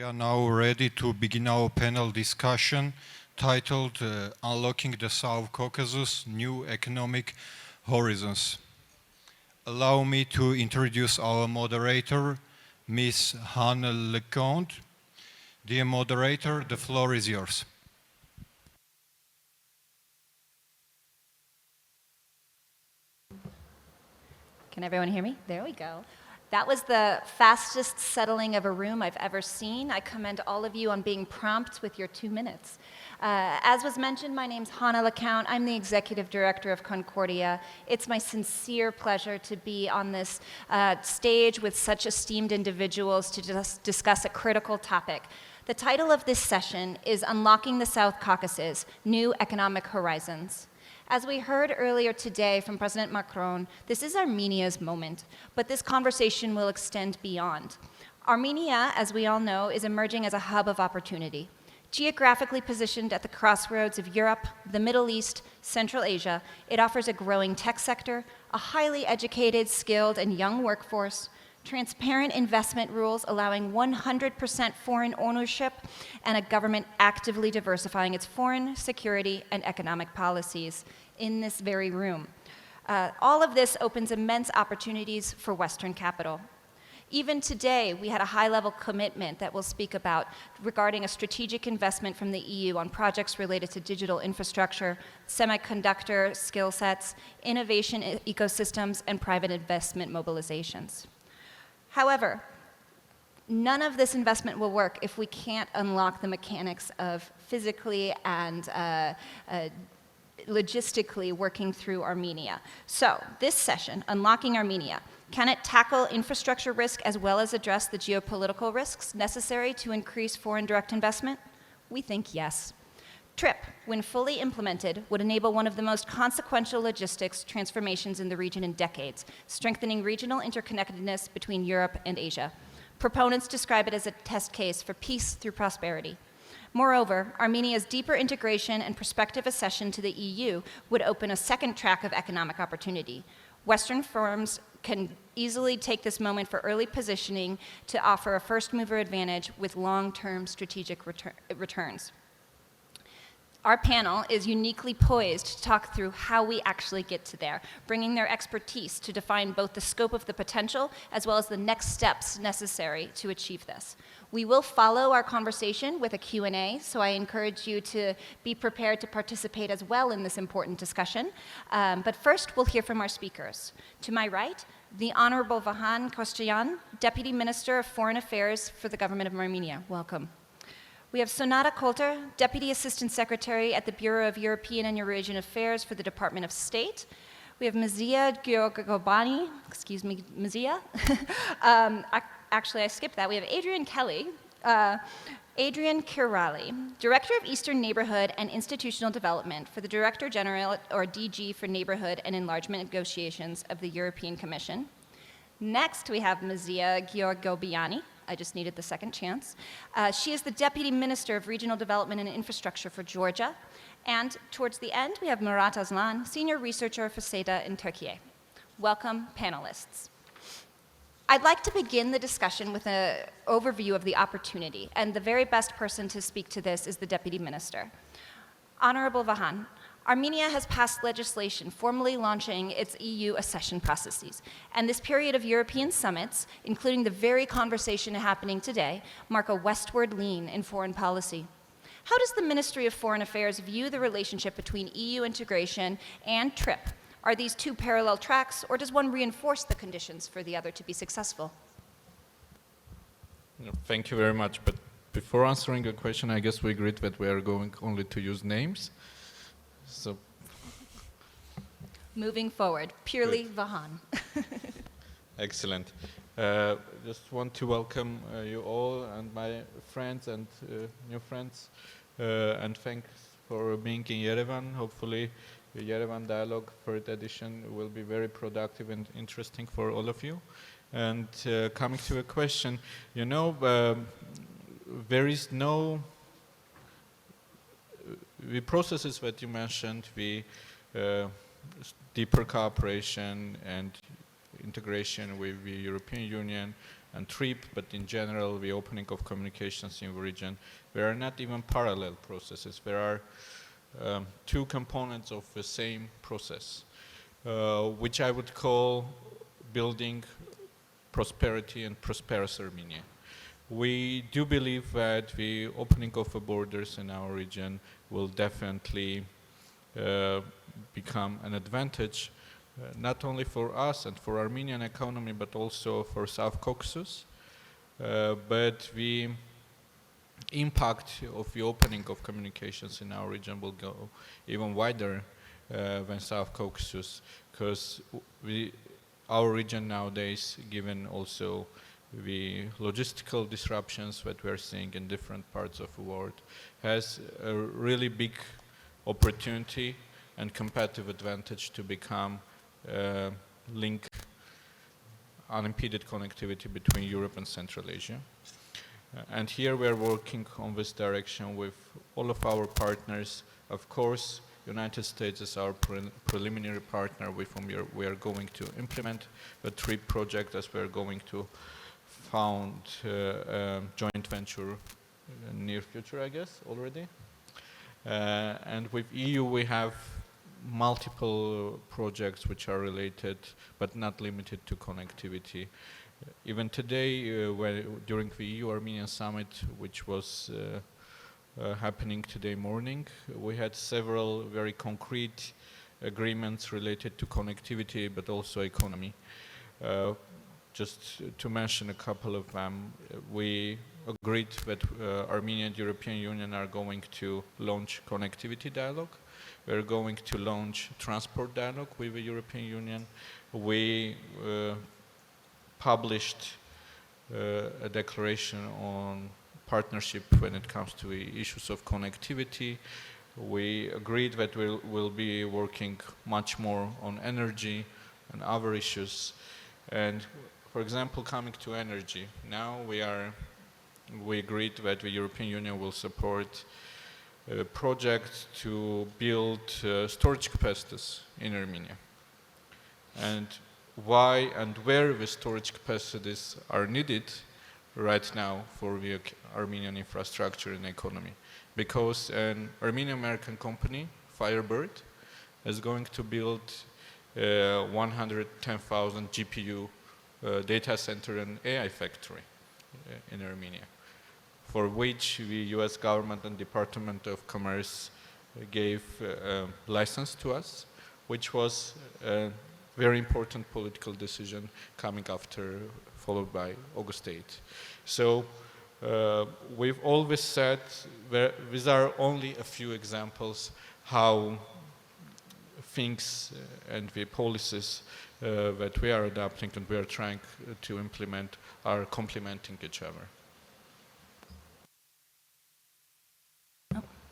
are now ready to begin our panel discussion titled Unlocking the South Caucasus, New Economic Horizons. Allow me to introduce our moderator, Ms. Hanne Leconte. Dear moderator, the floor is yours. Can everyone hear me? There we go. That was the fastest settling of a room I've ever seen. I commend all of you on being prompt with your 2 minutes. As was mentioned, my name's Hanne Leconte. I'm the Executive Director of Concordia. It's my sincere pleasure to be on this stage with such esteemed individuals to discuss a critical topic. The title of this session is Unlocking the South Caucasus, New Economic Horizons. As we heard earlier today from President Macron, this is Armenia's moment, but this conversation will extend beyond. Armenia, as we all know, is emerging as a hub of opportunity. Geographically positioned at the crossroads of Europe, the Middle East, Central Asia, it offers a growing tech sector, a highly educated, skilled, and young workforce, transparent investment rules allowing 100% foreign ownership, and a government actively diversifying its foreign, security, and economic policies in this very room. All of this opens immense opportunities for Western capital. Even today, we had a high-level commitment that we'll speak about regarding a strategic investment from the EU on projects related to digital infrastructure, semiconductor skill sets, innovation ecosystems, and private investment mobilizations. However, none of this investment will work if we can't unlock the mechanics of physically and logistically working through Armenia. So, this session, Unlocking Armenia, can it tackle infrastructure risk as well as address the geopolitical risks necessary to increase foreign direct investment? We think yes. TRIP, when fully implemented, would enable one of the most consequential logistics transformations in the region in decades, strengthening regional interconnectedness between Europe and Asia. Proponents describe it as a test case for peace through prosperity. Moreover, Armenia's deeper integration and prospective accession to the EU would open a second track of economic opportunity. Western firms can easily take this moment for early positioning to offer a first-mover advantage with long-term strategic returns. Our panel is uniquely poised to talk through how we actually get to there, bringing their expertise to define both the scope of the potential as well as the next steps necessary to achieve this. We will follow our conversation with a Q&A, so I encourage you to be prepared to participate as well in this important discussion. But first, we'll hear from our speakers. To my right, the Honorable Vahan Kostyan, Deputy Minister of Foreign Affairs for the Government of Armenia. Welcome. We have Sonata Kolter, Deputy Assistant Secretary at the Bureau of European and Eurasian Affairs for the Department of State. We have Mzia Georgobani, excuse me, Mzia. Actually, I skipped that. We have Adrian Kelly, Adrian Kirali, Director of Eastern Neighborhood and Institutional Development for the Director General, or DG, for Neighborhood and Enlargement Negotiations of the European Commission. Next, we have Mzia Georgobiani. I just needed the second chance. She is the Deputy Minister of Regional Development and Infrastructure for Georgia. And towards the end, we have Murat Aslan, Senior Researcher for SEDA in Turkey. Welcome, panelists. I'd like to begin the discussion with an overview of the opportunity, and the very best person to speak to this is the Deputy Minister. Honorable Vahan, Armenia has passed legislation formally launching its EU accession processes, and this period of European summits, including the very conversation happening today, mark a westward lean in foreign policy. How does the Ministry of Foreign Affairs view the relationship between EU integration and TRIP? Are these two parallel tracks, or does one reinforce the conditions for the other to be successful? Thank you very much, but before answering your question, I guess we agreed that we are going only to use names. So, moving forward, purely good. Vahan. Excellent. Just want to welcome you all and my friends and new friends, and thanks for being in Yerevan. Hopefully, the Yerevan Dialogue, third edition, will be very productive and interesting for all of you. And coming to a question, you know, there is no the processes that you mentioned, the deeper cooperation and integration with the European Union and trip, but in general, the opening of communications in the region, there are not even parallel processes. There are two components of the same process, which I would call building prosperity and prosperous Armenia. We do believe that the opening of the borders in our region will definitely become an advantage, not only for us and for Armenian economy, but also for South Caucasus. But the impact of the opening of communications in our region will go even wider than South Caucasus, because our region nowadays, given also the logistical disruptions that we're seeing in different parts of the world, has a really big opportunity and competitive advantage to become link unimpeded connectivity between Europe and Central Asia. And here we're working on this direction with all of our partners. Of course, United States is our preliminary partner with whom we are going to implement the TRIP project, as we're going to found a joint venture in near future, I guess, already. And with EU we have multiple projects which are related but not limited to connectivity. Even today, during the EU-Armenian summit, which was happening today morning, we had several very concrete agreements related to connectivity but also economy. Just to mention a couple of them, we agreed that Armenia and European Union are going to launch connectivity dialogue. We're going to launch transport dialogue with the European Union. We published a declaration on partnership when it comes to the issues of connectivity. We agreed that we'll be working much more on energy and other issues. And for example, coming to energy, now we agreed that the European Union will support a project to build storage capacities in Armenia. And why and where the storage capacities are needed right now for the Armenian infrastructure and economy. Because an Armenian-American company, Firebird, is going to build 110,000 GPU data center and AI factory in Armenia, for which the US government and Department of Commerce gave a license to us, which was a very important political decision coming after, followed by August 8th. So with all this said, these are only a few examples how things and the policies that we are adopting and we are trying to implement are complementing each other.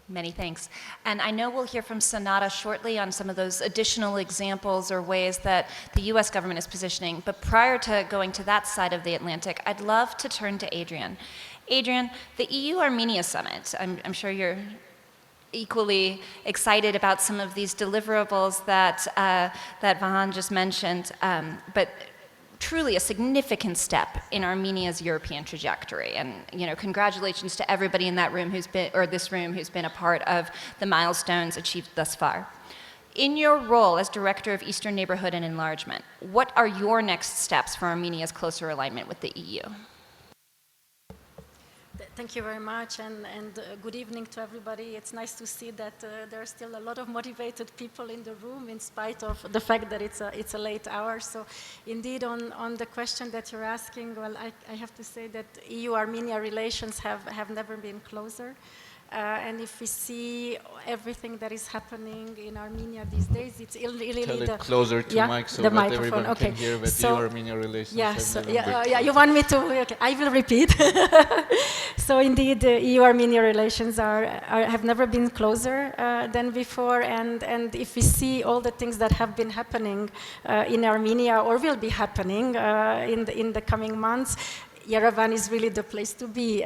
Many thanks. And I know we'll hear from Sonata shortly on some of those additional examples or ways that the US government is positioning. But prior to going to that side of the Atlantic, I'd love to turn to Adrian. Adrian, the EU-Armenia Summit, I'm sure you're equally excited about some of these deliverables that Vahan just mentioned, but truly a significant step in Armenia's European trajectory. And congratulations to everybody in that room who's been a part of the milestones achieved thus far. In your role as Director of Eastern Neighborhood and Enlargement, what are your next steps for Armenia's closer alignment with the EU? Thank you very much, and good evening to everybody. It's nice to see that there are still a lot of motivated people in the room, in spite of the fact that it's a late hour. So, indeed, on the question that you're asking, well, I have to say that EU-Armenia relations have never been closer. And if we see everything that is happening in Armenia these days, it's really Tell it closer to Mike so that everyone can hear that EU-Armenia relations have never been you want me to? Okay, I will repeat. So indeed, EU-Armenia relations have never been closer than before, and if we see all the things that have been happening in Armenia or will be happening in the coming months, Yerevan is really the place to be.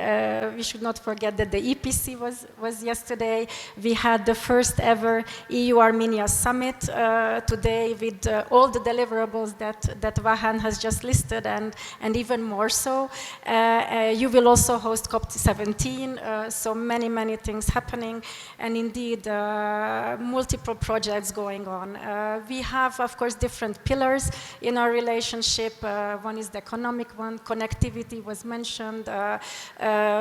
We should not forget that the EPC was yesterday. We had the first ever EU-Armenia summit today with all the deliverables that Vahan has just listed and even more so. You will also host COP17, so many things happening, and indeed multiple projects going on. We have, of course, different pillars in our relationship. One is the economic one, connectivity was mentioned,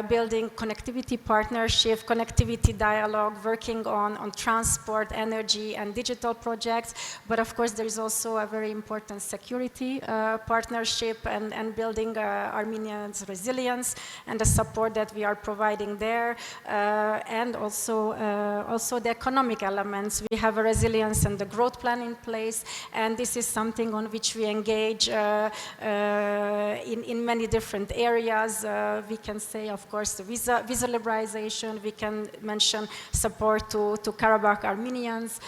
building connectivity partnership, connectivity dialogue, working on transport, energy, and digital projects. But of course, there is also a very important security partnership and building Armenians' resilience and the support that we are providing there, and also the economic elements. We have a resilience and the growth plan in place, and this is something on which we engage in many different areas. We can say, of course, the visa liberalization. We can mention support to Karabakh Armenians.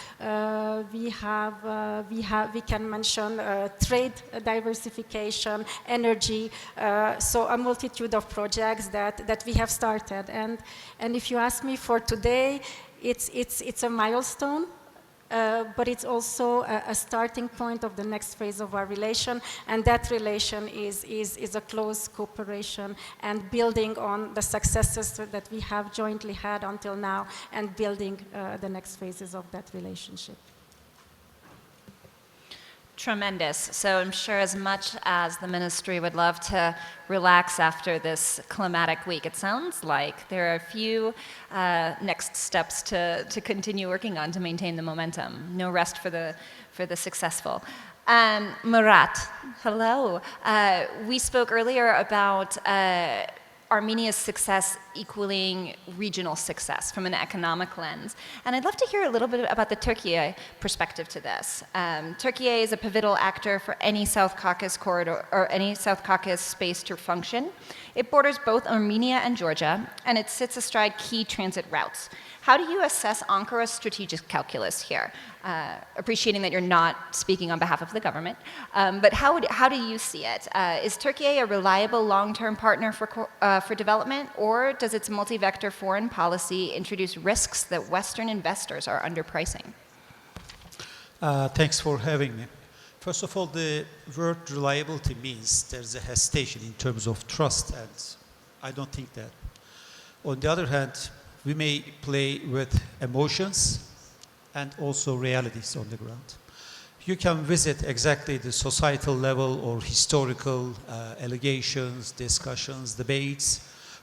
We can mention trade diversification, energy. So a multitude of projects that we have started. And if you ask me for today, it's a milestone. But it's also a starting point of the next phase of our relation, and that relation is a close cooperation and building on the successes that we have jointly had until now, and building the next phases of that relationship. Tremendous. So I'm sure as much as the ministry would love to relax after this climatic week, it sounds like there are a few next steps to continue working on to maintain the momentum. No rest for the successful. Murat, hello. We spoke earlier about Armenia's success equaling regional success from an economic lens. And I'd love to hear a little bit about the Turkey perspective to this. Turkey is a pivotal actor for any South Caucasus corridor or any South Caucasus space to function. It borders both Armenia and Georgia, and it sits astride key transit routes. How do you assess Ankara's strategic calculus here? Appreciating that you're not speaking on behalf of the government, but how do you see it? Is Turkey a reliable long-term partner for development, or does its multi-vector foreign policy introduce risks that Western investors are underpricing? Thanks for having me. First of all, the word reliability means there's a hesitation in terms of trust, and I don't think that. On the other hand, we may play with emotions and also realities on the ground. You can visit exactly the societal level or historical allegations, discussions, debates,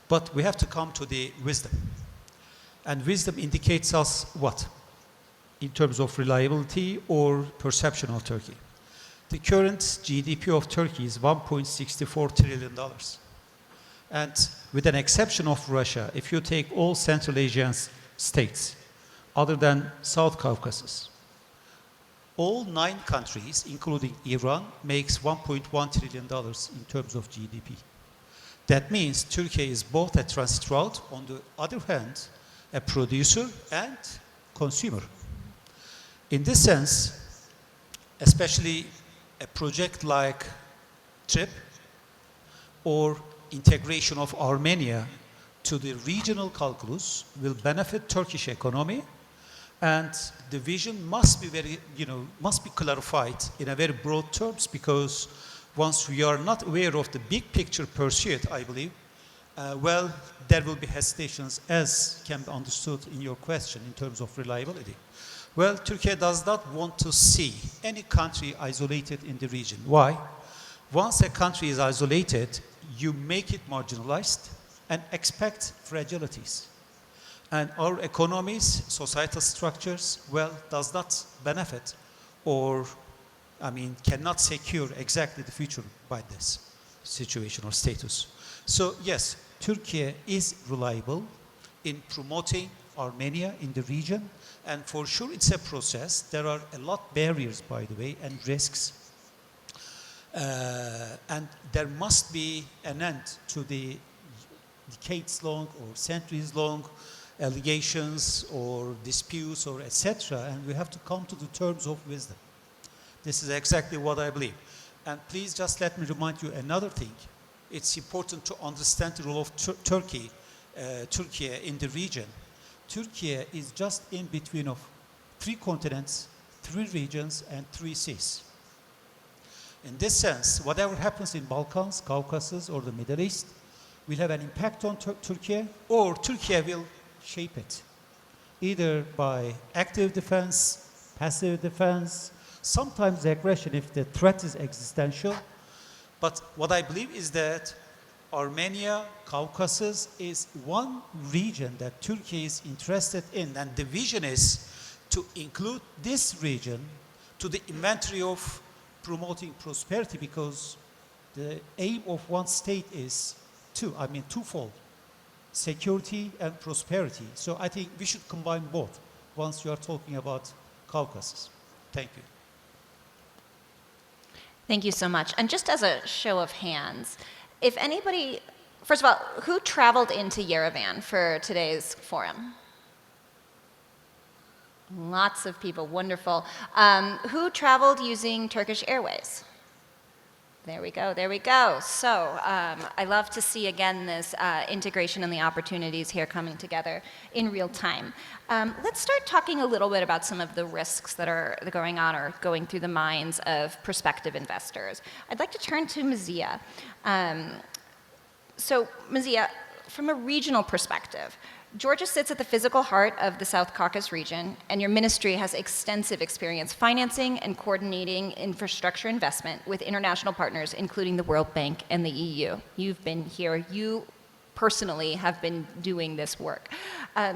but we have to come to the wisdom. And wisdom indicates us what? In terms of reliability or perception of Turkey. The current GDP of Turkey is $1.64 trillion. And with an exception of Russia, if you take all Central Asian states, other than South Caucasus, all 9 countries, including Iran, makes $1.1 trillion in terms of GDP. That means Turkey is both a transit route, on the other hand, a producer and consumer. In this sense, especially a project like TRIP or integration of Armenia to the regional calculus will benefit Turkish economy, and the vision must be must be clarified in a very broad terms, because once we are not aware of the big picture pursued, I believe, well, there will be hesitations, as can be understood in your question in terms of reliability. Well, Turkey does not want to see any country isolated in the region. Why? Once a country is isolated, you make it marginalized and expect fragilities. And our economies, societal structures, well, does not benefit or, cannot secure exactly the future by this situation or status. So yes, Turkey is reliable in promoting Armenia in the region, and for sure it's a process. There are a lot of barriers, by the way, and risks. And there must be an end to the decades-long or centuries-long allegations or disputes or etc. And we have to come to the terms of wisdom. This is exactly what I believe. And please just let me remind you another thing. it's important to understand the role of Turkey in the region. Turkey is just in between of 3 continents, 3 regions, and 3 seas. In this sense, whatever happens in Balkans, Caucasus, or the Middle East will have an impact on Turkey, or Turkey will shape it, either by active defense, passive defense, sometimes aggression if the threat is existential. But what I believe is that Armenia, Caucasus is one region that Turkey is interested in, and the vision is to include this region to the inventory of promoting prosperity, because the aim of one state is twofold: security and prosperity. So I think we should combine both once you are talking about Caucasus. Thank you. Thank you so much. And just as a show of hands, if anybody, first of all, who traveled into Yerevan for today's forum? Lots of people, wonderful. Who traveled using Turkish Airways? There we go, there we go. So I love to see, again, this integration and the opportunities here coming together in real time. Let's start talking a little bit about some of the risks that are going on or going through the minds of prospective investors. I'd like to turn to Mazia. So Mazia, from a regional perspective, Georgia sits at the physical heart of the South Caucasus region, and your ministry has extensive experience financing and coordinating infrastructure investment with international partners, including the World Bank and the EU. You've been here. You personally have been doing this work.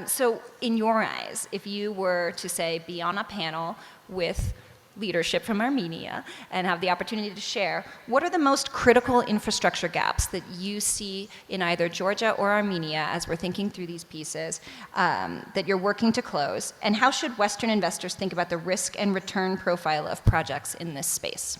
So in your eyes, if you were to, say, be on a panel with leadership from Armenia and have the opportunity to share, what are the most critical infrastructure gaps that you see in either Georgia or Armenia as we're thinking through these pieces that you're working to close, and how should Western investors think about the risk and return profile of projects in this space?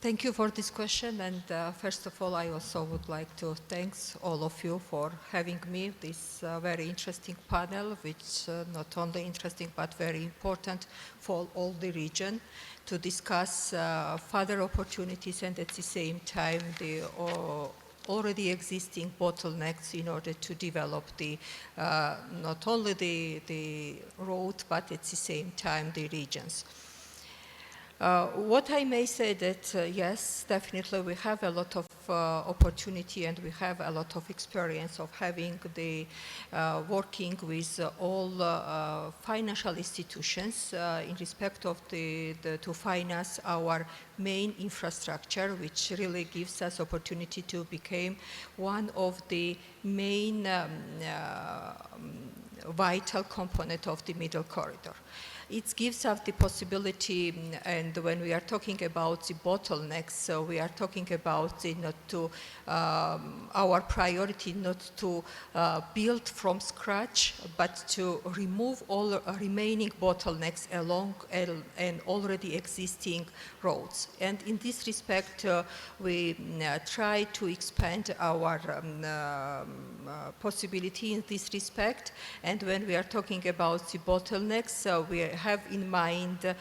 Thank you for this question, and first of all, I also would like to thank all of you for having me this very interesting panel, which not only interesting but very important for all the region, to discuss further opportunities and at the same time the already existing bottlenecks in order to develop the not only the road but at the same time the regions. What I may say that, yes, definitely we have a lot of opportunity and we have a lot of experience of having the working with all financial institutions in respect of to finance our main infrastructure, which really gives us opportunity to become one of the main vital component of the middle corridor. It gives us the possibility, and when we are talking about the bottlenecks, so we are talking about our priority not to build from scratch, but to remove all remaining bottlenecks along and already existing roads. And in this respect, we try to expand our possibility in this respect. And when we are talking about the bottlenecks, we have in mind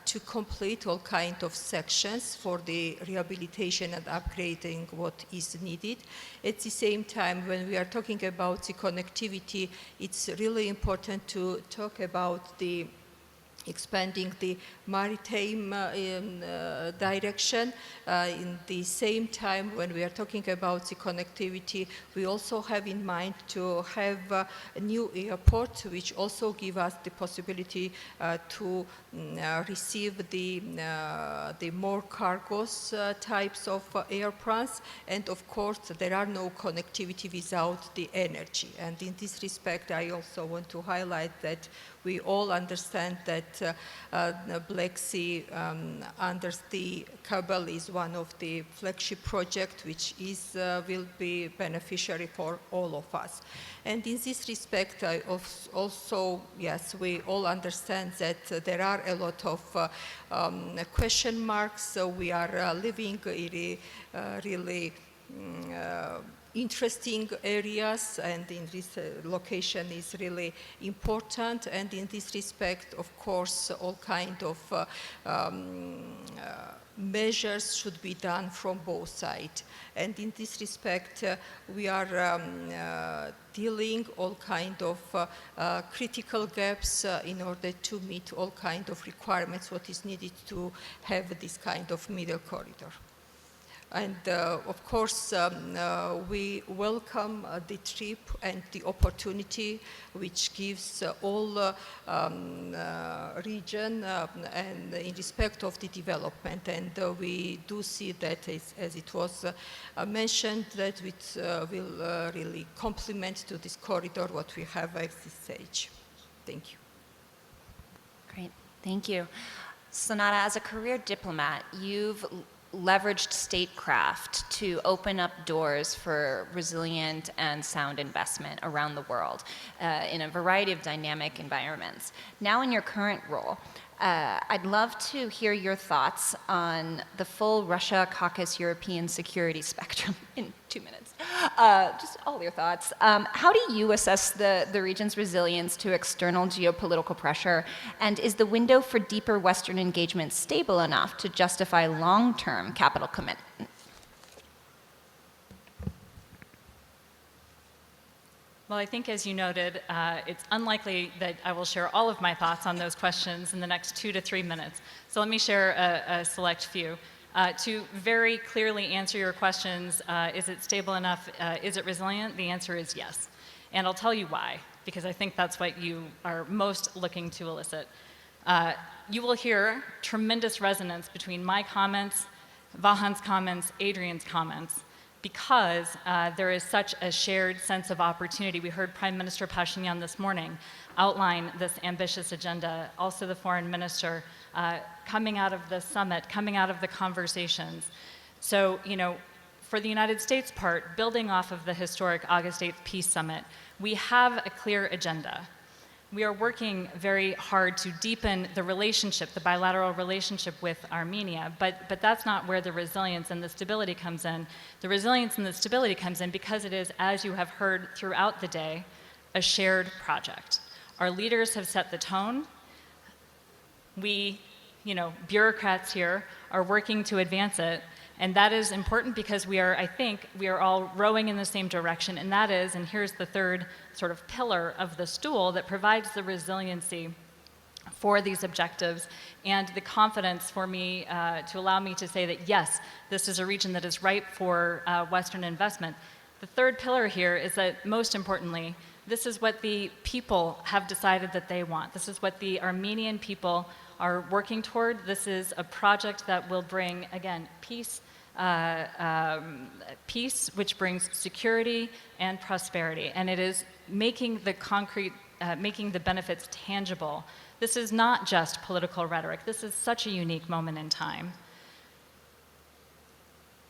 to complete all kind of sections for the rehabilitation and upgrading what is needed. At the same time, when we are talking about the connectivity, it's really important to talk about the expanding the maritime direction. In the same time, when we are talking about the connectivity, we also have in mind to have a new airport, which also give us the possibility to receive the more cargos types of airplanes. And of course, there are no connectivity without the energy. And in this respect, I also want to highlight that we all understand that the Black Sea under the cable is one of the flagship projects which is will be beneficiary for all of us. And in this respect, also, yes, we all understand that there are a lot of question marks. So we are living in really interesting areas, and in this location is really important. And in this respect, of course, all kind of measures should be done from both sides. And in this respect, we are dealing all kind of critical gaps in order to meet all kind of requirements what is needed to have this kind of middle corridor. And of course, we welcome the trip and the opportunity which gives all region and in respect of the development. And we do see that, as it was mentioned, that it will really complement to this corridor what we have at this stage. Thank you. Great, thank you. Sonata, as a career diplomat, you've leveraged statecraft to open up doors for resilient and sound investment around the world in a variety of dynamic environments. Now in your current role, I'd love to hear your thoughts on the full Russia-Caucasus European security spectrum in 2 minutes. Just all your thoughts. How do you assess the region's resilience to external geopolitical pressure? And is the window for deeper Western engagement stable enough to justify long-term capital commitment? Well, I think, as you noted, it's unlikely that I will share all of my thoughts on those questions in the next 2 to 3 minutes. So let me share a select few. To very clearly answer your questions, is it stable enough? Is it resilient? The answer is yes. And I'll tell you why, because I think that's what you are most looking to elicit. You will hear tremendous resonance between my comments, Vahan's comments, Adrian's comments, because there is such a shared sense of opportunity. We heard Prime Minister Pashinyan this morning outline this ambitious agenda, also the foreign minister, coming out of the summit, coming out of the conversations. So, you know, for the United States part, building off of the historic August 8th Peace Summit, we have a clear agenda. We are working very hard to deepen the relationship, the bilateral relationship with Armenia, but that's not where the resilience and the stability comes in. The resilience and the stability comes in because it is, as you have heard throughout the day, a shared project. Our leaders have set the tone. We, you know, bureaucrats here are working to advance it, and that is important because we are, I think, we are all rowing in the same direction, and that is, and here's the third sort of pillar of the stool that provides the resiliency for these objectives and the confidence for me to allow me to say that, yes, this is a region that is ripe for Western investment. The third pillar here is that, most importantly, this is what the people have decided that they want. This is what the Armenian people are working toward. This is a project that will bring, again, peace, peace which brings security and prosperity. And it is making the concrete, making the benefits tangible. This is not just political rhetoric. This is such a unique moment in time.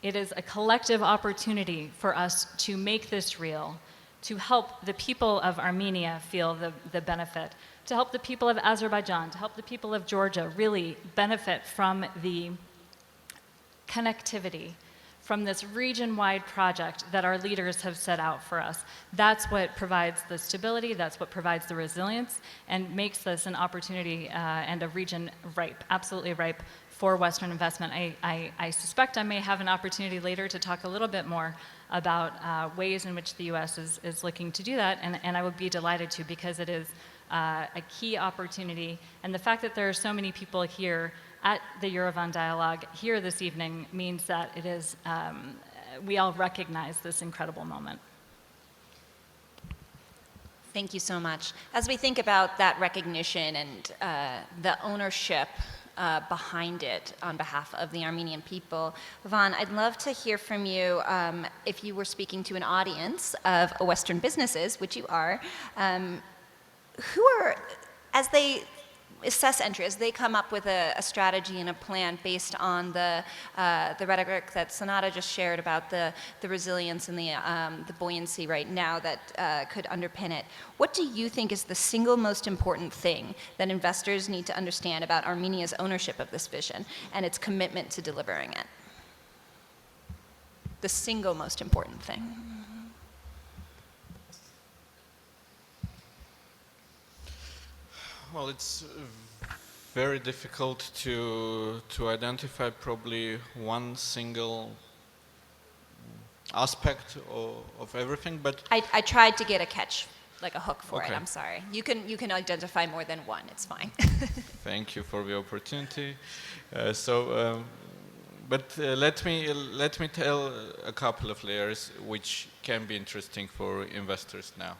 It is a collective opportunity for us to make this real, to help the people of Armenia feel the benefit, to help the people of Azerbaijan, to help the people of Georgia really benefit from the connectivity, from this region-wide project that our leaders have set out for us. That's what provides the stability, that's what provides the resilience, and makes this an opportunity and a region ripe, absolutely ripe for Western investment. I suspect I may have an opportunity later to talk a little bit more about ways in which the U.S. is looking to do that, and I would be delighted to, because it is a key opportunity. And the fact that there are so many people here at the Yerevan Dialogue here this evening means that it is, we all recognize this incredible moment. Thank you so much. As we think about that recognition and the ownership behind it on behalf of the Armenian people, Vahan, I'd love to hear from you if you were speaking to an audience of Western businesses, which you are, who are, as they assess entry, as they come up with a strategy and a plan based on the rhetoric that Sonata just shared about the resilience and the buoyancy right now that could underpin it. What do you think is the single most important thing that investors need to understand about Armenia's ownership of this vision and its commitment to delivering it? The single most important thing. Well, it's very difficult to identify probably one single aspect of everything, but I tried to get a catch, like a hook for it. Okay. I'm sorry. You can identify more than one. It's fine. thank you for the opportunity. Let me tell a couple of layers which can be interesting for investors now.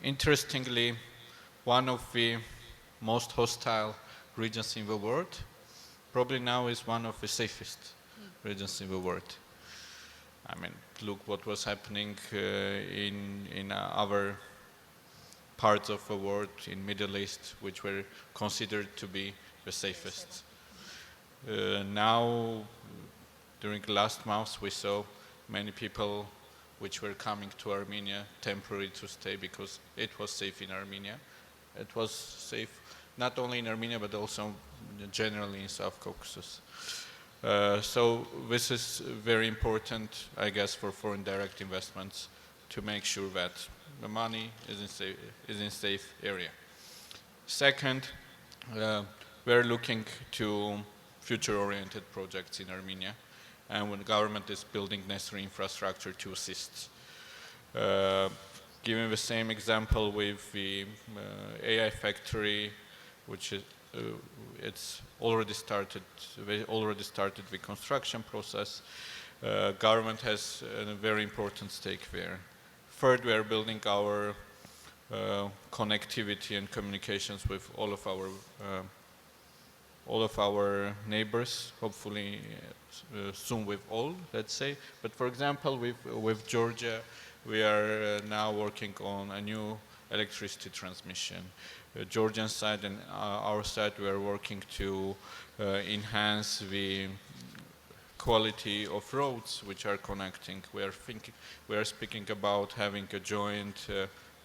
Interestingly, one of the most hostile regions in the world probably now is one of the safest regions in the world. I mean, look what was happening in other parts of the world, in Middle East, which were considered to be the safest. Now, during the last months, we saw many people which were coming to Armenia temporarily to stay because it was safe in Armenia. It was safe not only in Armenia but also generally in South Caucasus. So this is very important, I guess, for foreign direct investments to make sure that the money is in safe area. Second, we're looking to future-oriented projects in Armenia, and when the government is building necessary infrastructure to assist. Giving the same example with the AI factory, which is it's already started. They already started the construction process. Government has a very important stake there. Third, we are building our connectivity and communications with all of our neighbors. Hopefully, soon with all, let's say. But for example, with Georgia, we are now working on a new electricity transmission. Georgian side and our side, we are working to enhance the quality of roads which are connecting. We are speaking about having a joint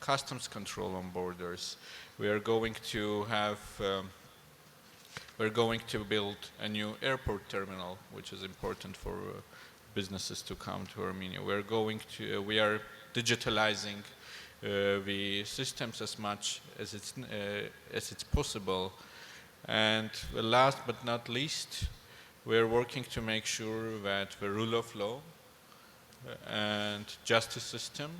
customs control on borders. We are going to have. We're going to build a new airport terminal, which is important for businesses to come to Armenia. We are digitalizing the systems as much as it's possible. And last but not least, we're working to make sure that the rule of law and justice system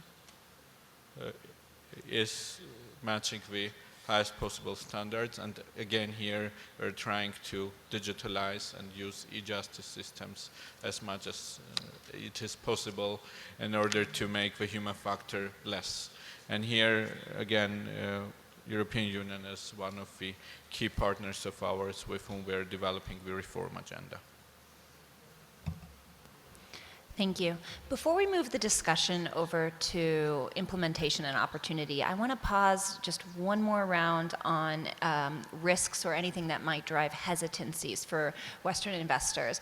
is matching the highest possible standards. And again, here we're trying to digitalize and use e-justice systems as much as it is possible in order to make the human factor less. And here, again, European Union is one of the key partners of ours with whom we are developing the reform agenda. Thank you. Before we move the discussion over to implementation and opportunity, I want to pause just one more round on risks or anything that might drive hesitancies for Western investors.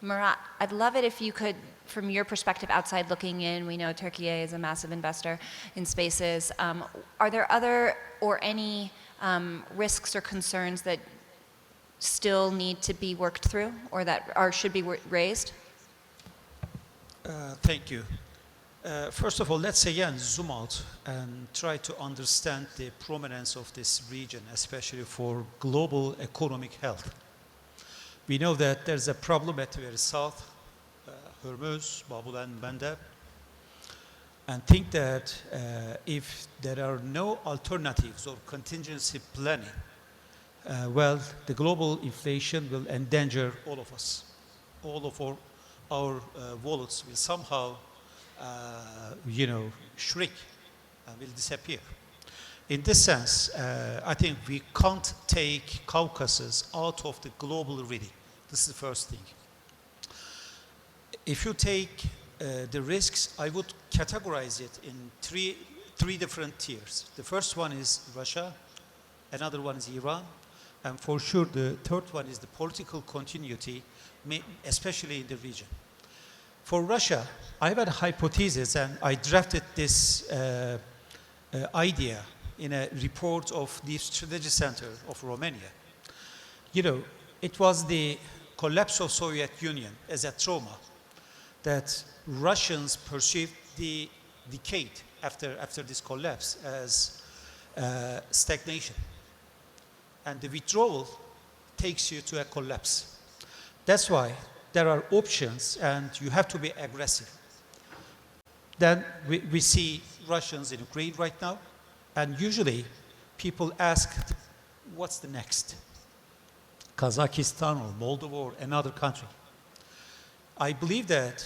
Murat, I'd love it if you could, from your perspective outside looking in, we know Turkey is a massive investor in spaces. Are there other or any risks or concerns that still need to be worked through or that should be raised? Thank you. First of all, let's again zoom out and try to understand the prominence of this region, especially for global economic health. We know that there's a problem at the very south, Hormuz, Babul and Mandeb, and think that if there are no alternatives or contingency planning, well, the global inflation will endanger all of us. All of our wallets will somehow, shrink and will disappear. In this sense, I think we can't take Caucasus out of the global reading. This is the first thing. If you take the risks, I would categorize it in three different tiers. The first one is Russia, another one is Iran, and for sure the third one is the political continuity, especially in the region. For Russia, I have a hypothesis, and I drafted this idea in a report of the Strategy Center of Romania. It was the collapse of Soviet Union as a trauma that Russians perceived the decade after this collapse as stagnation. and the withdrawal takes you to a collapse. That's why there are options and you have to be aggressive. Then we see Russians in Ukraine right now, and usually people ask, what's the next? Kazakhstan or Moldova or another country. I believe that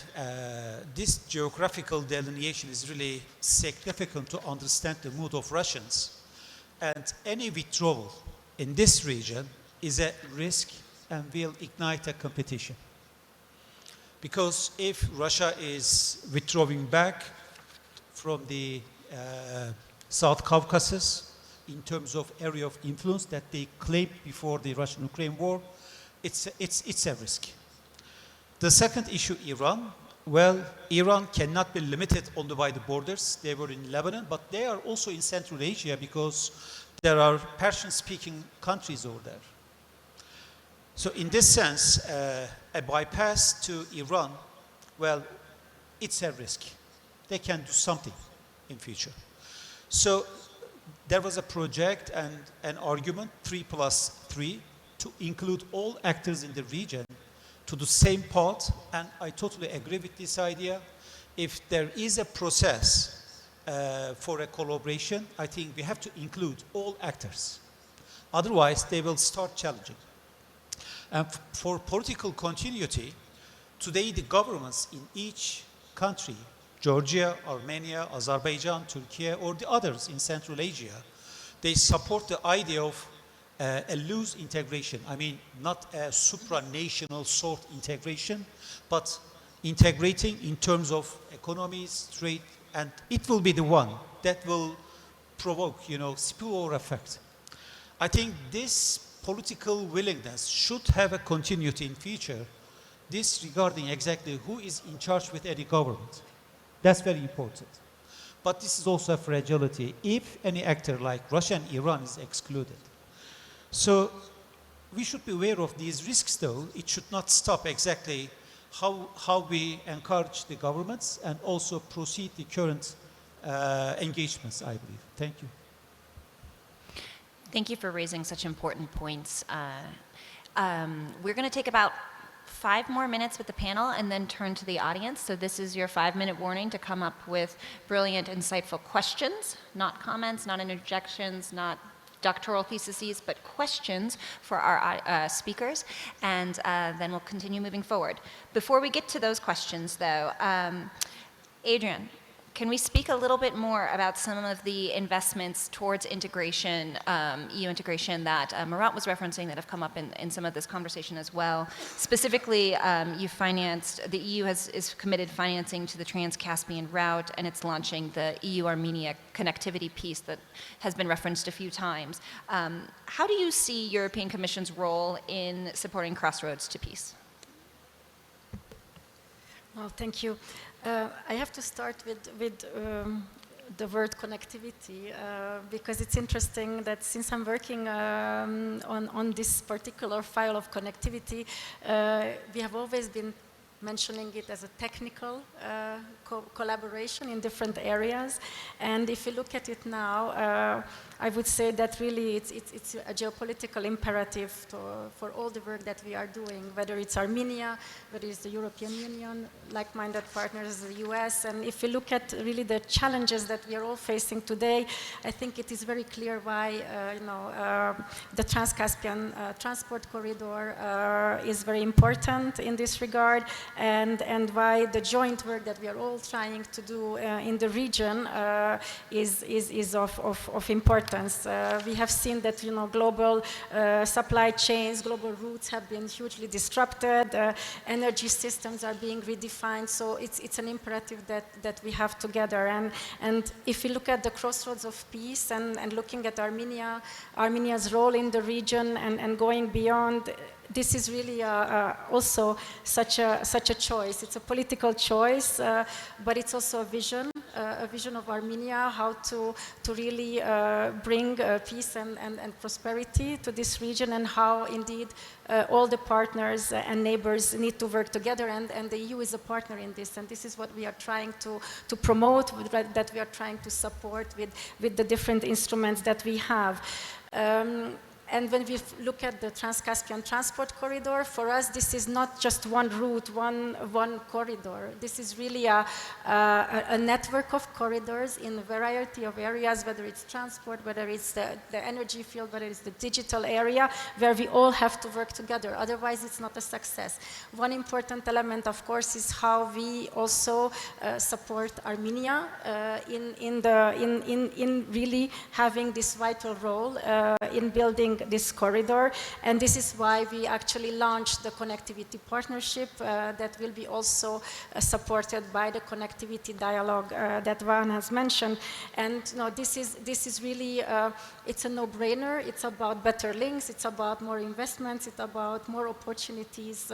this geographical delineation is really significant to understand the mood of Russians. And any withdrawal in this region is a risk and will ignite a competition. Because if Russia is withdrawing back from the South Caucasus in terms of area of influence that they claimed before the Russian-Ukraine war, it's a risk. The second issue, Iran. Well, Iran cannot be limited only by the borders. They were in Lebanon, but they are also in Central Asia because there are Persian-speaking countries over there. So in this sense, a bypass to Iran, well, it's a risk. They can do something in future. So there was a project and an argument, 3+3, to include all actors in the region to the same pot, and I totally agree with this idea. If there is a process for a collaboration, I think we have to include all actors. Otherwise, they will start challenging. And for political continuity, today the governments in each country, Georgia, Armenia, Azerbaijan, Turkey, or the others in Central Asia, they support the idea of a loose integration. I mean, not a supranational sort integration, but integrating in terms of economies, trade, and it will be the one that will provoke, spillover effect. I think this political willingness should have a continuity in future, this regarding exactly who is in charge with any government. That's very important. But this is also a fragility if any actor like Russia and Iran is excluded. So we should be aware of these risks, though. It should not stop exactly how we encourage the governments and also proceed the current engagements, I believe. Thank you. Thank you for raising such important points. We're going to take about 5 more minutes with the panel and then turn to the audience. So this is your 5-minute warning to come up with brilliant, insightful questions, not comments, not interjections, not doctoral theses, but questions for our speakers, and then we'll continue moving forward. Before we get to those questions, though, Adrian, can we speak a little bit more about some of the investments towards integration, EU integration that Murat was referencing that have come up in some of this conversation as well? Specifically, the EU is committed financing to the Trans-Caspian route, and it's launching the EU-Armenia connectivity piece that has been referenced a few times. How do you see European Commission's role in supporting Crossroads to Peace? Well, thank you. I have to start with the word connectivity because it's interesting that since I'm working on this particular file of connectivity, we have always been mentioning it as a technical collaboration in different areas. And if you look at it now, I would say that really it's a geopolitical imperative for all the work that we are doing, whether it's Armenia, whether it's the European Union, like-minded partners, the US. And if you look at really the challenges that we are all facing today, I think it is very clear why the Trans-Caspian transport corridor is very important in this regard, and why the joint work that we are all trying to do in the region is of importance. We have seen that global supply chains, global routes have been hugely disrupted. Energy systems are being redefined. So it's an imperative that we have together. And if you look at the crossroads of peace and looking at Armenia's role in the region and going beyond, this is really also such a choice. It's a political choice, but it's also a vision of Armenia, how to really bring peace and prosperity to this region, and how indeed all the partners and neighbors need to work together, and the EU is a partner in this, and this is what we are trying to promote, that we are trying to support with the different instruments that we have. And when we look at the Trans-Caspian Transport Corridor, for us this is not just one route, one corridor. This is really a network of corridors in a variety of areas, whether it's transport, whether it's the energy field, whether it's the digital area, where we all have to work together. Otherwise, it's not a success. One important element, of course, is how we also support Armenia in really having this vital role in building this corridor, and this is why we actually launched the connectivity partnership that will be also supported by the connectivity dialogue that Van has mentioned. And this is really it's a no-brainer. It's about better links. It's about more investments. It's about more opportunities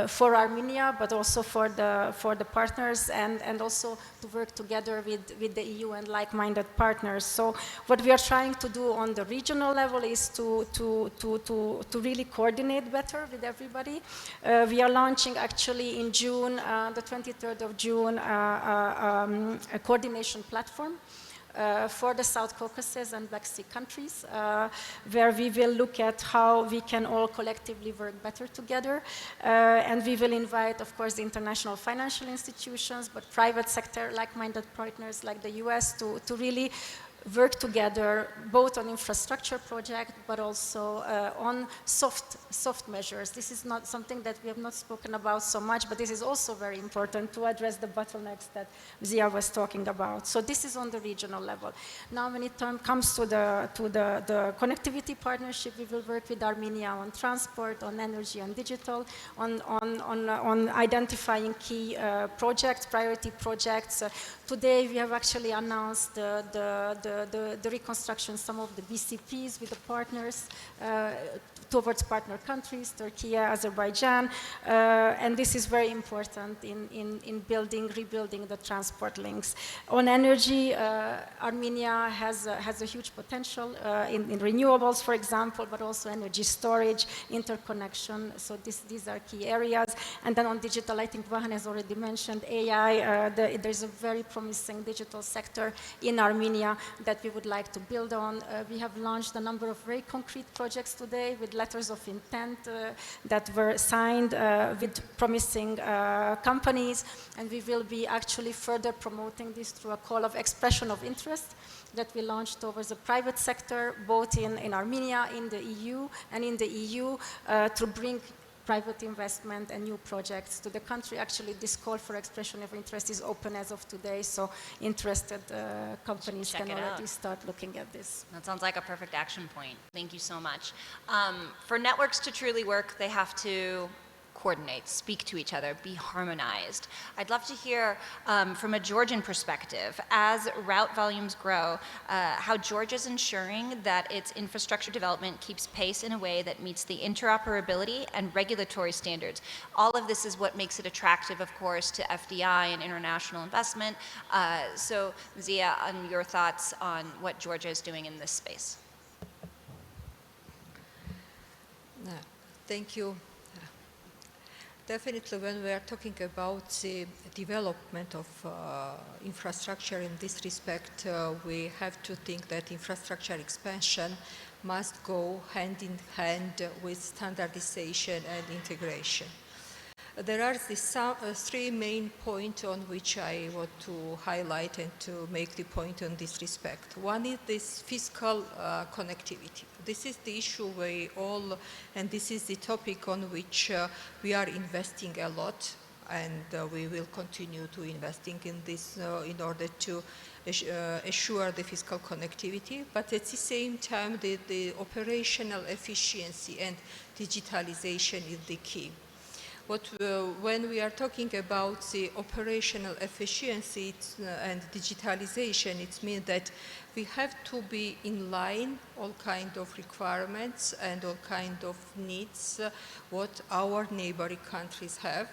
for Armenia, but also for the partners, and also to work together with the EU and like-minded partners. So what we are trying to do on the regional level is to really coordinate better with everybody. We are launching actually in June, the 23rd of June, a coordination platform for the South Caucasus and Black Sea countries, where we will look at how we can all collectively work better together. And we will invite, of course, the international financial institutions, but private sector, like-minded partners like the US to really work together both on infrastructure project but also on soft measures. This is not something that we have not spoken about so much, but this is also very important to address the bottlenecks that Zia was talking about. So this is on the regional level. Now when it comes to the connectivity partnership, we will work with Armenia on transport, on energy and digital, on identifying key projects, priority projects. Today we have actually announced the reconstruction, some of the BCPs with the partners towards partner countries, Turkey, Azerbaijan, and this is very important in rebuilding the transport links. On energy, Armenia has a huge potential in renewables, for example, but also energy storage, interconnection, so these are key areas. And then on digital, I think Vahan has already mentioned AI. There's a very promising digital sector in Armenia that we would like to build on. We have launched a number of very concrete projects today with letters of intent that were signed with promising companies, and we will be actually further promoting this through a call of expression of interest that we launched towards the private sector, both in Armenia, in the EU, and in the EU to bring private investment and new projects to the country. Actually, this call for expression of interest is open as of today, so interested companies can already start looking at this. That sounds like a perfect action point. Thank you so much. For networks to truly work, they have to coordinate, speak to each other, be harmonized. I'd love to hear from a Georgian perspective, as route volumes grow, how Georgia is ensuring that its infrastructure development keeps pace in a way that meets the interoperability and regulatory standards. All of this is what makes it attractive, of course, to FDI and international investment. So Zia, on your thoughts on what Georgia is doing in this space? Thank you. Definitely, when we are talking about the development of infrastructure in this respect, we have to think that infrastructure expansion must go hand in hand with standardization and integration. There are these three main points on which I want to highlight and to make the point on this respect. One is this fiscal connectivity. This is the issue we all, and this is the topic on which we are investing a lot, and we will continue to investing in this in order to assure the fiscal connectivity, but at the same time the operational efficiency and digitalization is the key. When we are talking about the operational efficiency and digitalization, it means that we have to be in line all kind of requirements and all kind of needs what our neighboring countries have.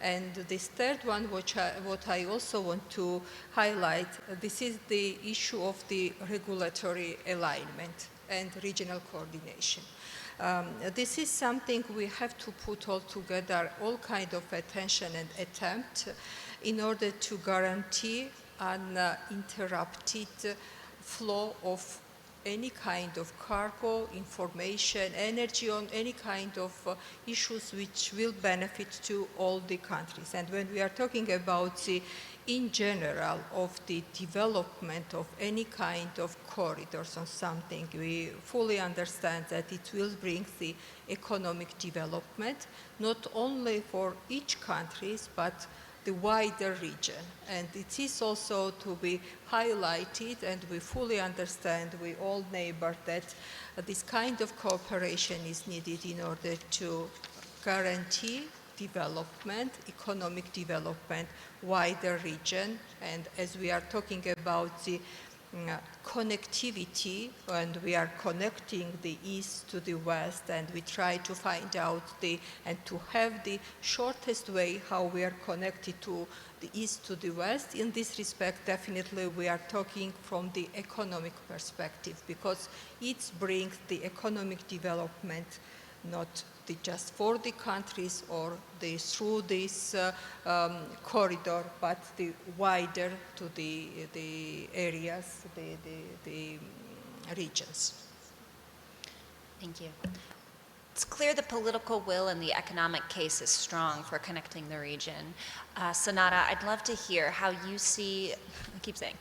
And this third one, what I also want to highlight, this is the issue of the regulatory alignment and regional coordination. This is something we have to put all together, all kind of attention and attempt in order to guarantee an uninterrupted flow of any kind of cargo, information, energy, on any kind of issues which will benefit to all the countries. And when we are talking about the, in general, of the development of any kind of corridors or something, we fully understand that it will bring the economic development, not only for each country, but the wider region. And it is also to be highlighted, and we fully understand, we all neighbor, that this kind of cooperation is needed in order to guarantee development, economic development, wider region. And as we are talking about the connectivity, and we are connecting the east to the west, and we try to find out and to have the shortest way how we are connected to the east to the west. In this respect, definitely we are talking from the economic perspective, because it brings the economic development not just for the countries or through this corridor, but the wider to the areas, the regions. Thank you. It's clear the political will and the economic case is strong for connecting the region. Sonata, I'd love to hear how you see, I keep saying,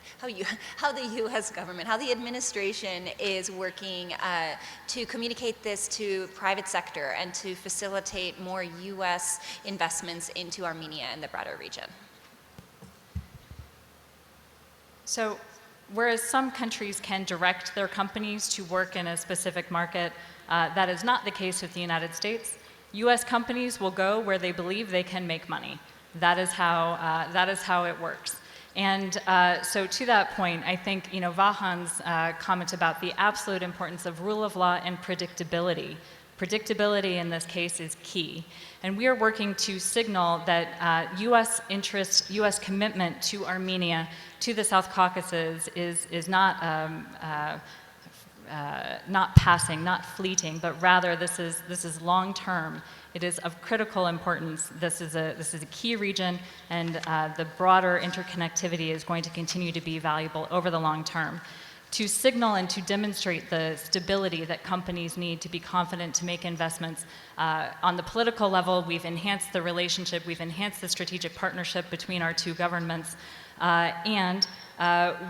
how the U.S. government, how the administration is working to communicate this to private sector and to facilitate more U.S. investments into Armenia and the broader region. So, whereas some countries can direct their companies to work in a specific market, that is not the case with the United States. U.S. companies will go where they believe they can make money. That is how it works. And so to that point, I think Vahan's comment about the absolute importance of rule of law and predictability. Predictability in this case is key. And we are working to signal that U.S. interest, U.S. commitment to Armenia, to the South Caucasus is not passing, not fleeting, but rather this is long term. It is of critical importance. This is a key region, and the broader interconnectivity is going to continue to be valuable over the long term. To signal and to demonstrate the stability that companies need to be confident to make investments. On the political level, we've enhanced the relationship, we've enhanced the strategic partnership between our two governments, and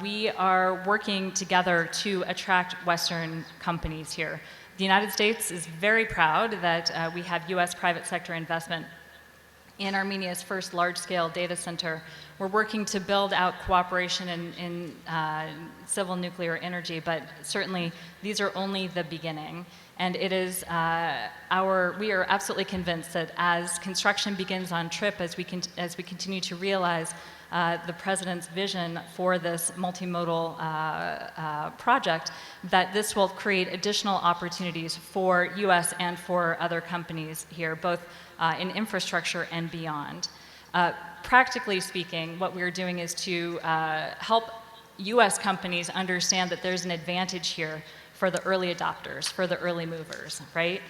we are working together to attract Western companies here. The United States is very proud that we have U.S. private sector investment in Armenia's first large-scale data center. We're working to build out cooperation in civil nuclear energy, but certainly these are only the beginning. And it is we are absolutely convinced that as construction begins on TRIP, as we continue to realize the President's vision for this multimodal project, that this will create additional opportunities for U.S. and for other companies here, both in infrastructure and beyond. Practically speaking, what we're doing is to help U.S. companies understand that there's an advantage here for the early adopters, for the early movers, right?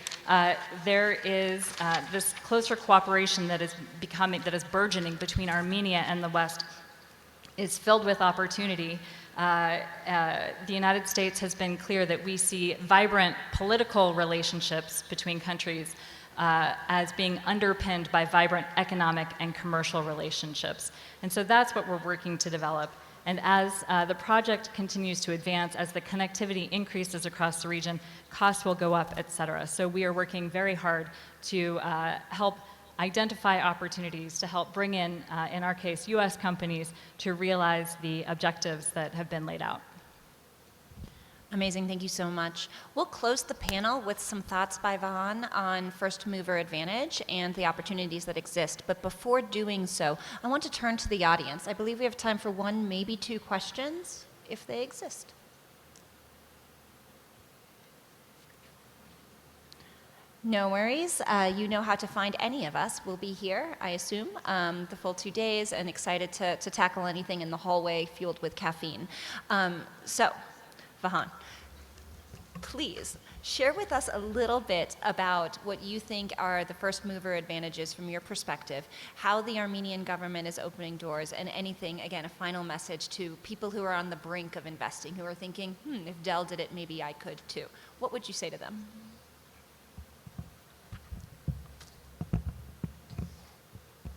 There is this closer cooperation that is burgeoning between Armenia and the West is filled with opportunity. The United States has been clear that we see vibrant political relationships between countries as being underpinned by vibrant economic and commercial relationships. And so that's what we're working to develop. And as the project continues to advance, as the connectivity increases across the region, costs will go up, et cetera. So we are working very hard to help identify opportunities to help bring in our case, U.S. companies to realize the objectives that have been laid out. Amazing, thank you so much. We'll close the panel with some thoughts by Vahan on first mover advantage and the opportunities that exist. But before doing so, I want to turn to the audience. I believe we have time for one, maybe two questions, if they exist. No worries. You know how to find any of us. We'll be here, I assume, the full 2 days, and excited to tackle anything in the hallway fueled with caffeine. So, Vahan, please Share with us a little bit about what you think are the first mover advantages from your perspective, how the Armenian government is opening doors, and anything, again, a final message to people who are on the brink of investing, who are thinking, if Dell did it, maybe I could too. What would you say to them?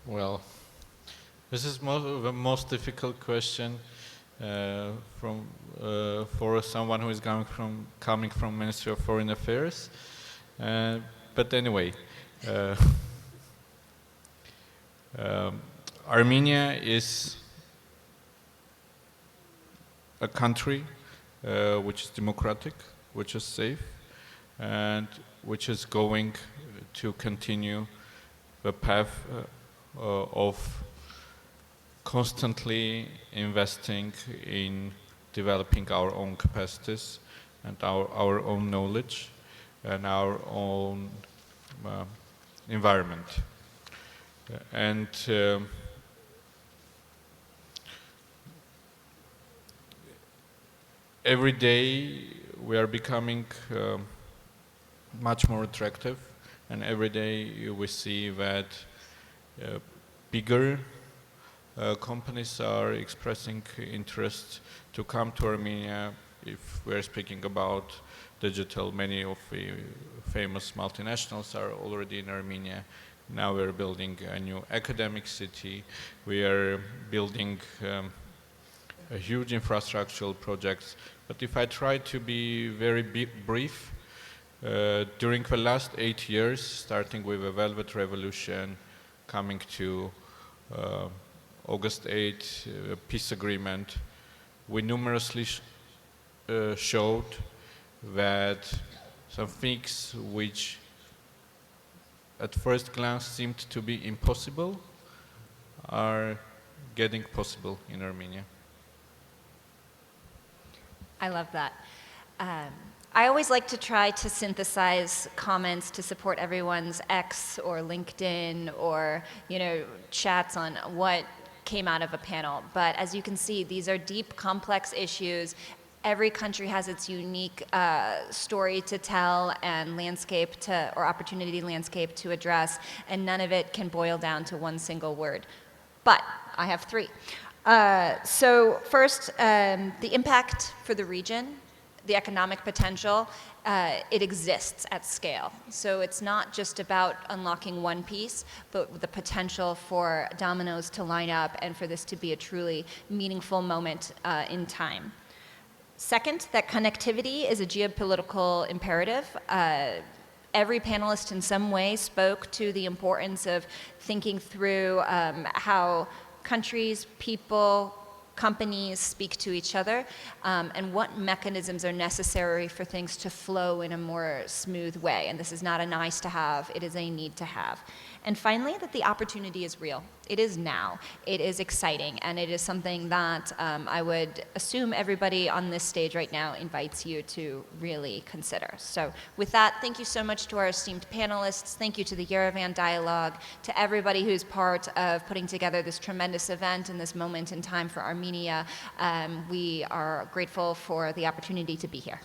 Well, this is the most difficult question for someone who is coming from Ministry of Foreign Affairs. But anyway, Armenia is a country which is democratic, which is safe, and which is going to continue the path of constantly investing in developing our own capacities and our own knowledge and our own environment. And every day we are becoming much more attractive, and every day we see that bigger companies are expressing interest to come to Armenia. If we're speaking about digital, many of the famous multinationals are already in Armenia. Now we're building a new academic city. We are building a huge infrastructural projects. But if I try to be very brief, during the last 8 years, starting with the Velvet Revolution, coming to August 8, peace agreement, we numerously showed that some things which at first glance seemed to be impossible are getting possible in Armenia. I love that. I always like to try to synthesize comments to support everyone's X or LinkedIn or, chats on what came out of a panel. But as you can see, these are deep, complex issues. Every country has its unique story to tell and landscape or opportunity landscape to address, and none of it can boil down to one single word. But I have three. So first, the impact for the region, the economic potential, it exists at scale. So it's not just about unlocking one piece, but the potential for dominoes to line up and for this to be a truly meaningful moment in time. Second, that connectivity is a geopolitical imperative. Every panelist in some way spoke to the importance of thinking through how countries, people, companies speak to each other, and what mechanisms are necessary for things to flow in a more smooth way. And this is not a nice to have, it is a need to have. And finally, that the opportunity is real. It is now. It is exciting, and it is something that I would assume everybody on this stage right now invites you to really consider. So with that, thank you so much to our esteemed panelists. Thank you to the Yerevan Dialogue, to everybody who's part of putting together this tremendous event in this moment in time for Armenia. We are grateful for the opportunity to be here.